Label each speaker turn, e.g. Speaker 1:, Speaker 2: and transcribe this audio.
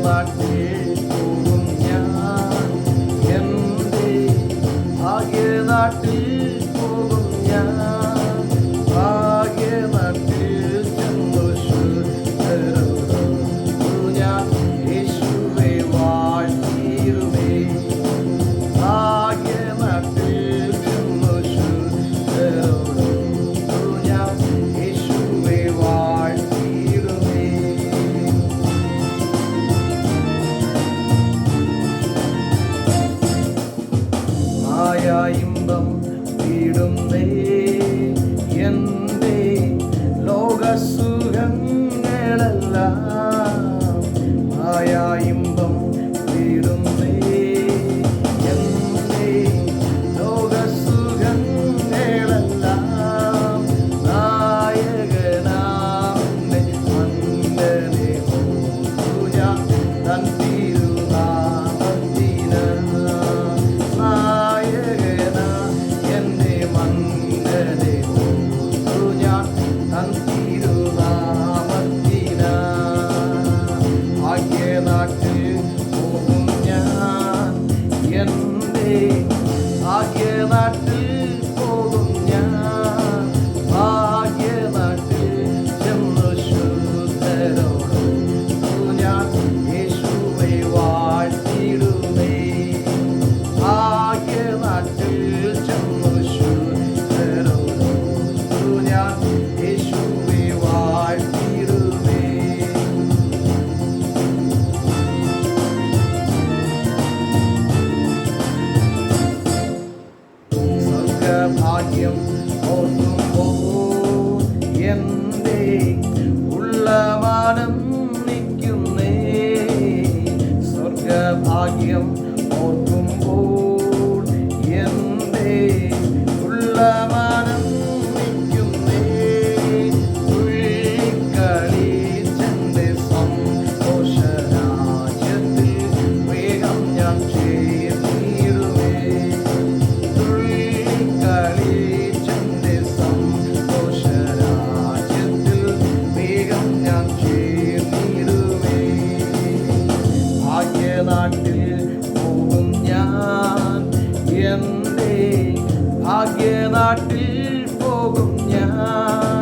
Speaker 1: നാട്ടിൽ പോകും ഞാൻ, എൻ്റെ ഭാഗ്യനാട്ടിൽ പോകും ഞാൻ, ഭാഗ്യനാട്ടിൽ ചെന്നു ശുദ്ധരോടു ഞാൻ യേശുവെ വാഴ്ത്തിയിടുമേ. ഭാഗ്യനാട്ടിൽ ചെന്നു ശുദ്ധരോടു ഞാൻ യേശുവെ വാഴ്ത്തിയിടുമേ. ഇമ്പം വീടുന്നേ എൻ്റെ ലോകസുഖങ്ങളെല്ലാം, ഇമ്പം വീടുന്നേ എൻ്റെ ലോകസുഖങ്ങളെല്ലാം, നായകനാമന്റെ മന്നനെ പൂജ തൻ തിരുനാമത്തിന്. ഭാഗ്യനാട്ടിൽ പോകും ഞാൻ, എൻ്റെ ഭാഗ്യനാട്ടിൽ പോകും ഞാൻ, ഭാഗ്യനാട്ടിൽ ചെന്നു ശുദ്ധരോടു ഞാൻ യേശുവെ വാഴ്ത്തിയിടുമേ. ഭാഗ്യനാട്ടിൽ ചെന്നു ശുദ്ധരോടു ഞാൻ യേശുവെ വാഴ്ത്തിയിടുമേ. ഭാഗ്യം ഓർക്കുമ്പോൾ എൻ്റെ ഉള്ളമാനം നിൽക്കുന്നേ, സ്വർഗഭാഗ്യം ഓർക്കുമ്പോൾ എൻ്റെ ഉള്ളമാനം നിൽക്കുന്നേ. തുള്ളിക്കളിച്ചെൻ്റെ സന്തോഷരാജ്യത്തിൽ വേഗം ഞാൻ ചേർന്നിടുമേ. കളിച്ചെൻ്റെ സന്തോഷരാജ്യത്തിൽ വേഗം ഞാൻ ചേർന്നിടുമേ. ഭാഗ്യനാട്ടിൽ പോകും ഞാൻ, എൻ്റെ ഭാഗ്യനാട്ടിൽ പോകും ഞാൻ,